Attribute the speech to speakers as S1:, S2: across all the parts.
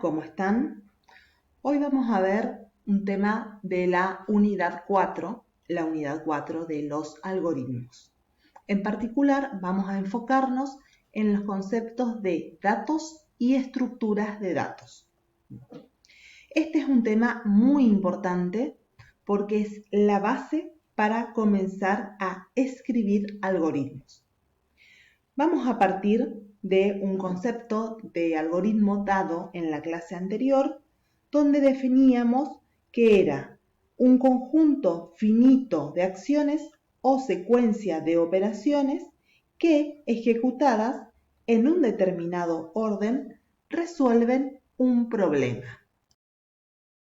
S1: ¿cómo están? Hoy vamos a ver un tema de la unidad 4, la unidad 4 de los algoritmos. En particular, vamos a enfocarnos en los conceptos de datos y estructuras de datos. Este es un tema muy importante porque es la base para comenzar a escribir algoritmos. Vamos a partir de un concepto de algoritmo dado en la clase anterior, donde definíamos que era un conjunto finito de acciones o secuencia de operaciones que, ejecutadas en un determinado orden, resuelven un problema.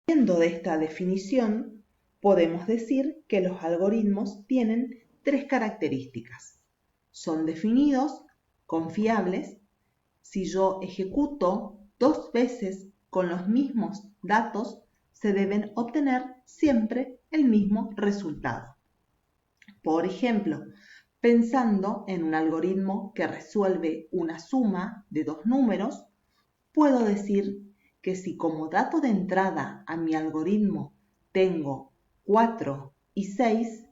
S1: Partiendo de esta definición, podemos decir que los algoritmos tienen tres características. Son definidos, confiables. Si yo ejecuto 2 veces con los mismos datos, se deben obtener siempre el mismo resultado. Por ejemplo, pensando en un algoritmo que resuelve una suma de 2 números, puedo decir que si como dato de entrada a mi algoritmo tengo 4 y 6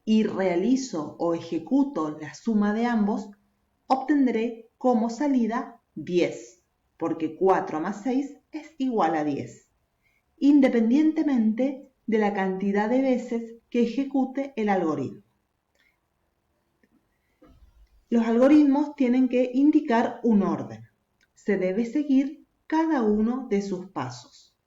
S1: y realizo o ejecuto la suma de ambos, obtendré como salida 10, porque 4 más 6 es igual a 10, independientemente de la cantidad de veces que ejecute el algoritmo. Los algoritmos tienen que indicar un orden. Se debe seguir cada uno de sus pasos.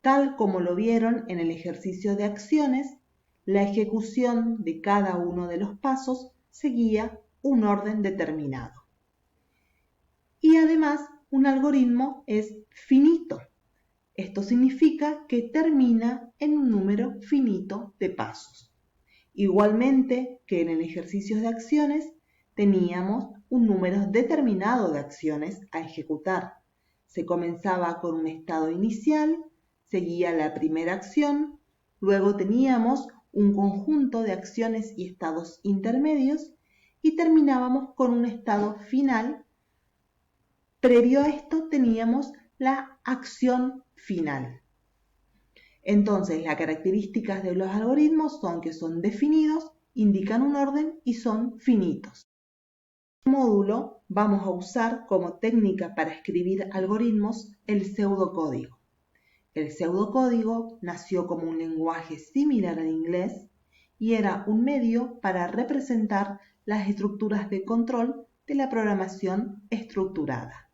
S1: Tal como lo vieron en el ejercicio de acciones, la ejecución de cada uno de los pasos seguía un orden determinado. Y además, un algoritmo es finito. Esto significa que termina en un número finito de pasos. Igualmente que en el ejercicio de acciones, teníamos un número determinado de acciones a ejecutar. Se comenzaba con un estado inicial, seguía la primera acción, luego teníamos un conjunto de acciones y estados intermedios y terminábamos con un estado final. Previo a esto teníamos la acción final. Entonces, las características de los algoritmos son que son definidos, indican un orden y son finitos. En este módulo vamos a usar como técnica para escribir algoritmos el pseudocódigo. El pseudocódigo nació como un lenguaje similar al inglés y era un medio para representar las estructuras de control de la programación estructurada.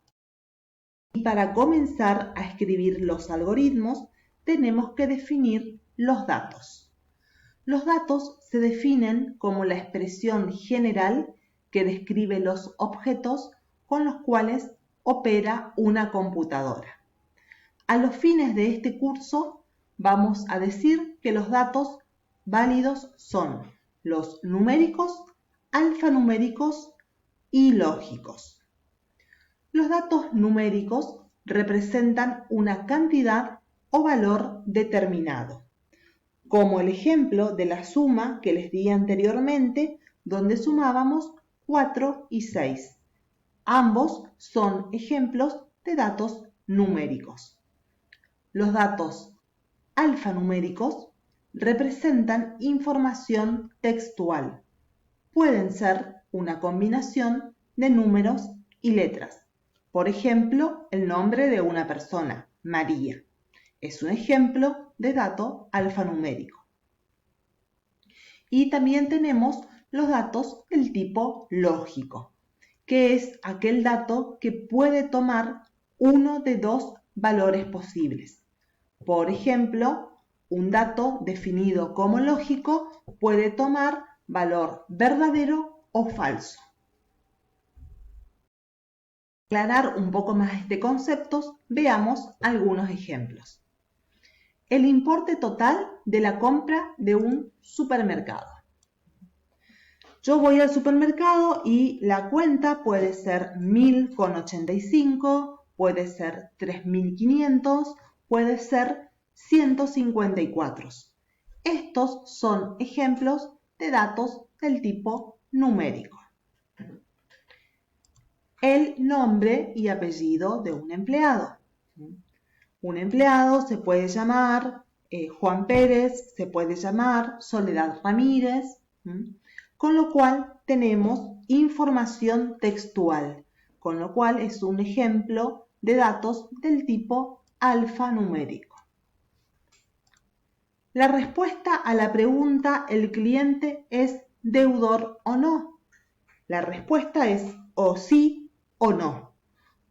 S1: Y para comenzar a escribir los algoritmos, tenemos que definir los datos. Los datos se definen como la expresión general que describe los objetos con los cuales opera una computadora. A los fines de este curso vamos a decir que los datos válidos son los numéricos, alfanuméricos y lógicos. Los datos numéricos representan una cantidad o valor determinado, como el ejemplo de la suma que les di anteriormente, donde sumábamos 4 y 6. Ambos son ejemplos de datos numéricos. Los datos alfanuméricos representan información textual. Pueden ser una combinación de números y letras. Por ejemplo, el nombre de una persona, María, es un ejemplo de dato alfanumérico. Y también tenemos los datos del tipo lógico, que es aquel dato que puede tomar uno de 2 valores posibles. Por ejemplo, un dato definido como lógico puede tomar valor verdadero o falso. Para aclarar un poco más este concepto, veamos algunos ejemplos. El importe total de la compra de un supermercado. Yo voy al supermercado y la cuenta puede ser 1000,85, puede ser 3500, puede ser 154. Estos son ejemplos de datos del tipo numérico. El nombre y apellido de un empleado. Un empleado se puede llamar Juan Pérez, se puede llamar Soledad Ramírez, con lo cual tenemos información textual, con lo cual es un ejemplo de datos del tipo alfanumérico. La respuesta a la pregunta ¿el cliente es deudor o no? La respuesta es o sí o no,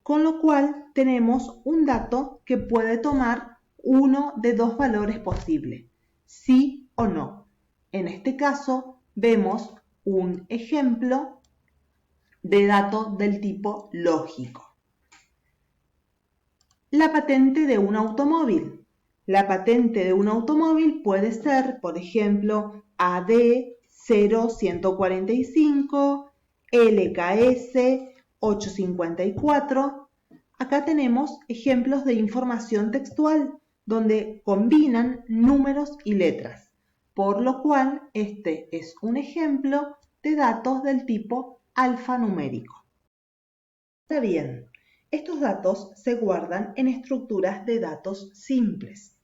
S1: con lo cual tenemos un dato que puede tomar uno de dos valores posibles, sí o no. En este caso vemos un ejemplo de dato del tipo lógico. La patente de un automóvil. La patente de un automóvil puede ser, por ejemplo, AD 0145, LKS 854. Acá tenemos ejemplos de información textual donde combinan números y letras, por lo cual este es un ejemplo de datos del tipo alfanumérico. Está bien, estos datos se guardan en estructuras de datos simples.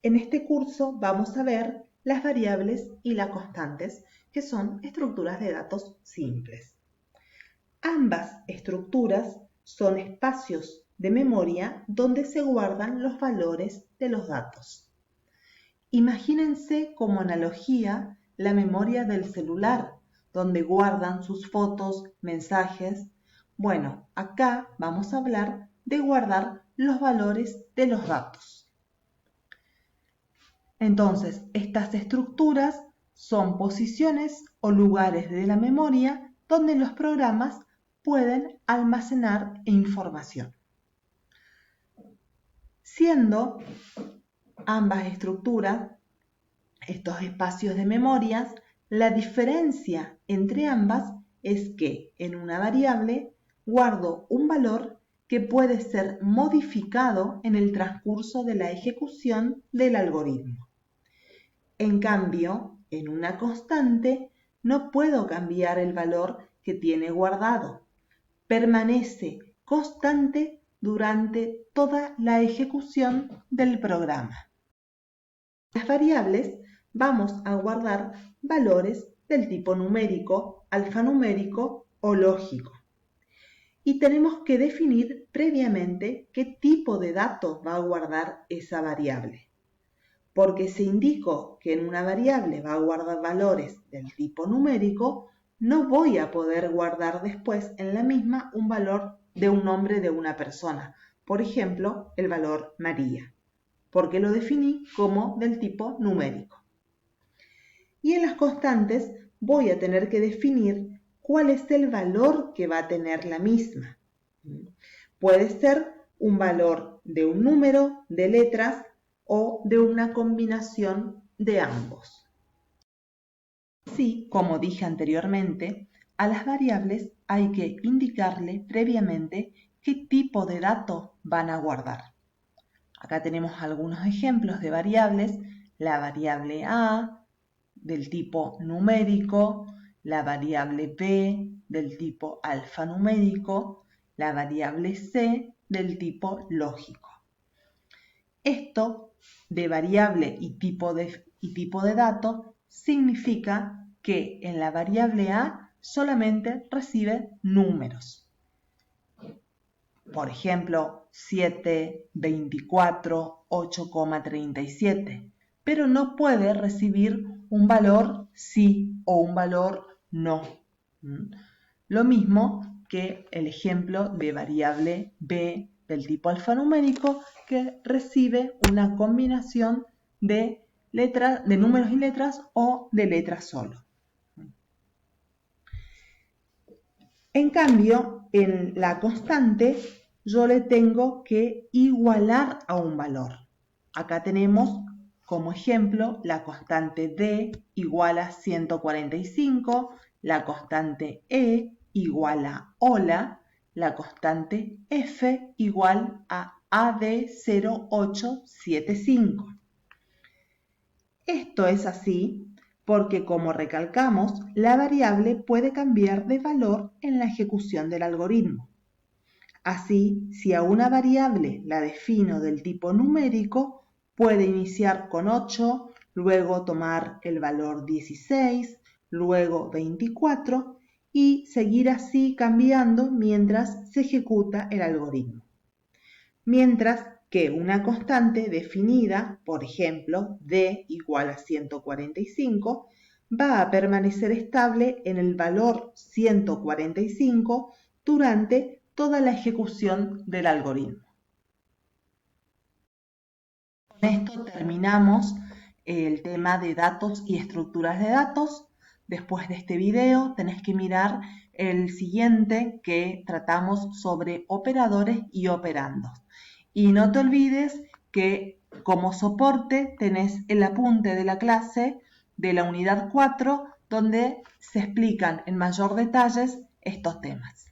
S1: En este curso vamos a ver las variables y las constantes, que son estructuras de datos simples. Ambas estructuras son espacios de memoria donde se guardan los valores de los datos. Imagínense como analogía la memoria del celular, donde guardan sus fotos, mensajes. Bueno, acá vamos a hablar de guardar los valores de los datos. Entonces, estas estructuras son posiciones o lugares de la memoria donde los programas pueden almacenar información. Siendo ambas estructuras, estos espacios de memorias, la diferencia entre ambas es que en una variable guardo un valor que puede ser modificado en el transcurso de la ejecución del algoritmo. En cambio, en una constante no puedo cambiar el valor que tiene guardado. Permanece constante durante toda la ejecución del programa. Las variables vamos a guardar valores del tipo numérico, alfanumérico o lógico. Y tenemos que definir previamente qué tipo de datos va a guardar esa variable. Porque si indico que en una variable va a guardar valores del tipo numérico, no voy a poder guardar después en la misma un valor de un nombre de una persona. Por ejemplo, el valor María, porque lo definí como del tipo numérico. Y en las constantes voy a tener que definir cuál es el valor que va a tener la misma. Puede ser un valor de un número, de letras, o de una combinación de ambos. Así, como dije anteriormente, a las variables hay que indicarle previamente qué tipo de datos van a guardar. Acá tenemos algunos ejemplos de variables: la variable A del tipo numérico, la variable B del tipo alfanumérico, la variable C del tipo lógico. Esto de variable y tipo de dato significa que en la variable A solamente recibe números. Por ejemplo, 7, 24, 8,37, pero no puede recibir un valor sí o un valor no. Lo mismo que el ejemplo de variable B del tipo alfanumérico, que recibe una combinación de números y letras o de letras solo. En cambio, en la constante yo le tengo que igualar a un valor. Acá tenemos como ejemplo la constante D igual a 145, la constante E igual a hola, la constante F igual a AD0875. Esto es así porque, como recalcamos, la variable puede cambiar de valor en la ejecución del algoritmo. Así, si a una variable la defino del tipo numérico, puede iniciar con 8, luego tomar el valor 16, luego 24 y seguir así cambiando mientras se ejecuta el algoritmo. Mientras que una constante definida, por ejemplo, d igual a 145, va a permanecer estable en el valor 145 durante toda la ejecución del algoritmo. Con esto terminamos el tema de datos y estructuras de datos. Después de este video tenés que mirar el siguiente que tratamos sobre operadores y operandos. Y no te olvides que como soporte tenés el apunte de la clase de la unidad 4 donde se explican en mayor detalle estos temas.